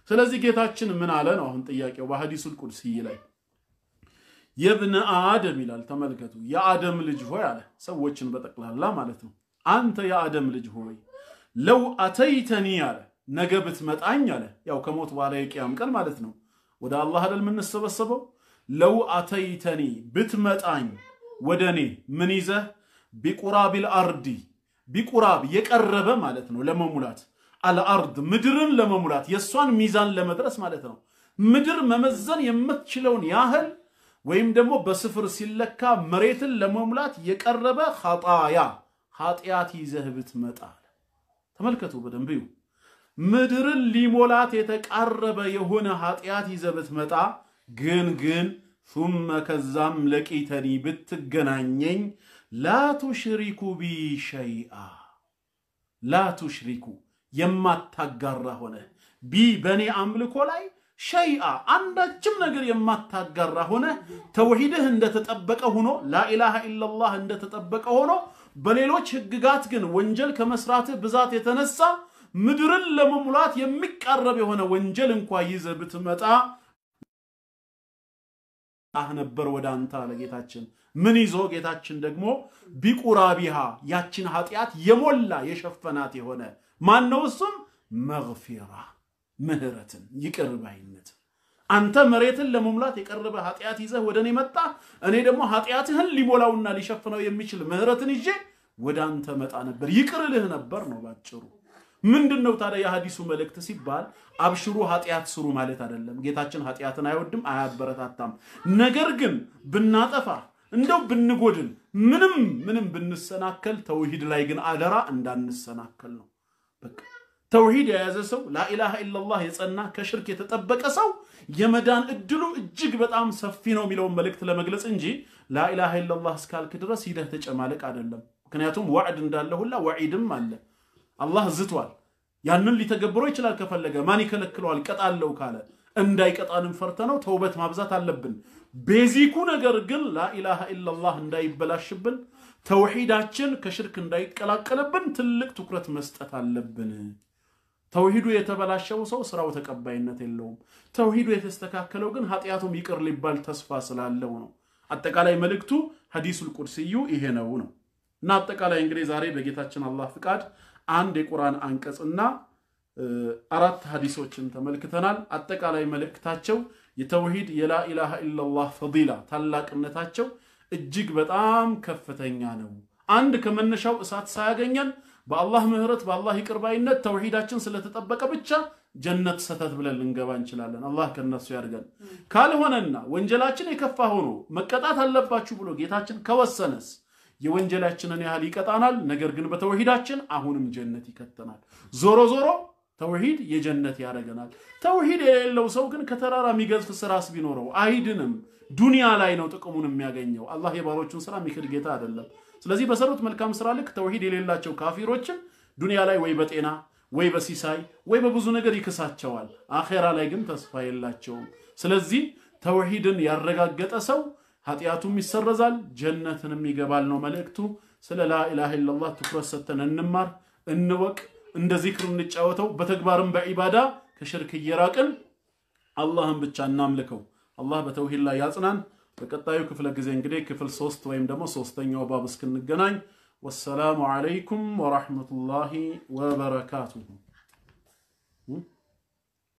ስለዚህ ጌታችን ምን አለ ነው አሁን ጥያቄው በሐዲሱል ቁድሲ ላይ የብነ አደም ይላል ተመልከቱ የአደም ልጅ ሆይ አለ ሰዎችን በጠቅላላ ማለት ነው አንተ የአደም ልጅ ሆይ ለው አተይተኒ አለ ነገ ብትመጣኝ አለ ያው ከሞት በኋላ የቂያም ቀን ማለት ነው ወደ አላህ አይደል ምን ተሰበሰበው ለው አተይተኒ ብትመጣኝ ወደኔ ምን ይዘህ ቢቁራቢል አርዲ ቢቁራብ የቀረበ ማለት ነው ለመሙላት አልአርድ ምድርን ለመሙላት የሷን ሚዛን ለመድረስ ማለት ነው ምድር መመዘን የምትችለውን ያህል ወይም ደግሞ በስፍር ሲለካ መሬትን ለመሙላት የቀረበ ኸጣያ ኃጢያት ይዘህ ብትመጣ ተመልከቱ በደንብ ይው ምድርን ሊሞላት የተቃረበ የሆነ ኃጢያት ይዘህ ብትመጣ ግን ثم ከዛም ለቂተኒ ብትገናኘኝ لا تشركوا بي شيئا لا تشركوا የማታጋራ ሆነ ቢ በኔ አምልኮ ላይ شيئا አንዳችም ነገር የማታጋራ ሆነ ተውሂድህ እንደተጠበቀ ሆኖ لا اله الا الله እንደተጠበቀ ሆኖ በሌሎች ህግጋት ግን ወንጀል ከመስራትህ ብዛት የተነሳ ምድርን ለመሙላት የሚቀርብ የሆነ ወንጀል እንኳን ይዘህ ብትመጣ ነበር ወደ አንተ ለጌታችን ምን ይዞ ጌታችን ደግሞ ቢቁራቢሃ ያችን ኃጢያት የሞላ የሸፈናት የሆነ ማን ነው እሱም መግፊራ ምህረትን ይቅርባይነት አንተ መሬትን ለመሙላት የቀረበ ኃጢያት ይዘህ ወደኔ መጣ እኔ ደግሞ ኃጢያትህን ሊሞላውና ሊሸፍነው የሚችል ምህረትን ይዤ ወደ አንተ መጣ ነበር ይቅርልህ ነበር ነው ባጭሩ ምንድነው ታዲያ የሐዲሱ መልእክት ሲባል አብሽሩ ኃጢያት ስሩ ማለት አይደለም ጌታችን ኃጢያትን አይወድም አያበረታታም ነገር ግን ብናጠፋ እንደው ብንጎድል ምንም ብንሰናከል ተውሂድ ላይ ግን አደራ እንዳንሰናከል ነው በቃ ተውሂድ የያዘ ሰው ላኢላሃ ኢላላህ የጸና ከሽርክ የተጠበቀ ሰው የመዳን እድሉ እጅግ በጣም ሰፊ ነው የሚለው መልእክት ለመግለጽ እንጂ ላኢላሃ ኢላላህ እስካልክ ድረስ ሂደህ ተጨማለቅ አይደለም ምክንያቱም ወዕድ እንዳለ ሁላ ወዒድም አለ አላህ ዝቷል ያንን ሊተገብረው ይችላል ከፈለገ ማን ይከለክለዋል ቀጣለው ካለ እንዳይቀጣንም ፈርተነው ተውበት ማብዛት አለብን ቤዚኩ ነገር ግን ላኢላሃ ኢላላህ እንዳይበላሽብን ተውሂዳችን ከሽርክ እንዳይቀላቀልብን ትልቅ ትኩረት መስጠት አለብን ተውሂዱ የተበላሸው ሰው ስራው ተቀባይነት የለውም ተውሂዱ የተስተካከለው ግን ኃጢያቱም ይቅር ሊባል ተስፋ ስላለው ነው አጠቃላይ መልእክቱ ሐዲሱል ቁድሲዩ ይሄ ነው እና አጠቃላይ እንግዲህ ዛሬ በጌታችን አላህ ፍቃድ አንድ የቁርአን አንቀጽና አራት ሐዲሶችን ተመልክተናል አጠቃላይ መልእክታቸው የተውሂድ የላኢላሃ ኢላላህ ፈዲላ ታላቅነታቸው እጅግ በጣም ከፍተኛ ነው አንድ ከመነሻው እሳት ሳያገኘን በአላህ ምህረት በአላህ ይቅርባይነት ተውሂዳችን ስለተጠበቀ ብቻ ጀነት ሰተት ብለን ልንገባ እንችላለን አላህ ከነሱ ያርገን ካልሆነና ወንጀላችን የከፋ ሆኖ መቀጣት አለባችሁ ብሎ ጌታችን ከወሰነስ የወንጀላችንን ያህል ይቀጣናል ነገር ግን በተውሂዳችን አሁንም ጀነት ይከተናል ዞሮ ተውሂድ የጀነት ያረጋናል ተውሂድ የሌለው ሰው ግን ከተራራ የሚገዝፍ ስራስ ቢኖረው አይድንም ዱንያ ላይ ነው ጥቅሙን የሚያገኘው አላህ የባሮቹን ስራ የሚክድ ጌታ አይደለም ስለዚህ በሰሩት መልካም ስራ ልክ ተውሂድ የሌላቸው ካፊሮችን ዱንያ ላይ ወይ በጤና ወይ በሲሳይ ወይ በብዙ ነገር ይከሳቸዋል አኺራ ላይ ግን ተስፋ የላቸውም ስለዚህ ተውሂድን ያረጋገጠ ሰው ኃጢያቱም ይሰረዛል ጀነትንም ይገባል ነው መልእክቱ ስለ ላኢላሃ ኢላላህ ትኩረት ሰጥተን እንማር እንወቅ እንደ ዚክር እንጫወተው በተግባርም በዒባዳ ከሽርክ ይራቅን አላህን ብቻ እናምልከው አላህ በተውሂድ ላይ ያጽናን በቀጣዩ ክፍለ ጊዜ እንግዲህ ክፍል 3 ወይም ደግሞ 3ኛው ባብ እስክንገናኝ ወሰላሙ አለይኩም ወራህመቱላሂ ወበረካቱሁ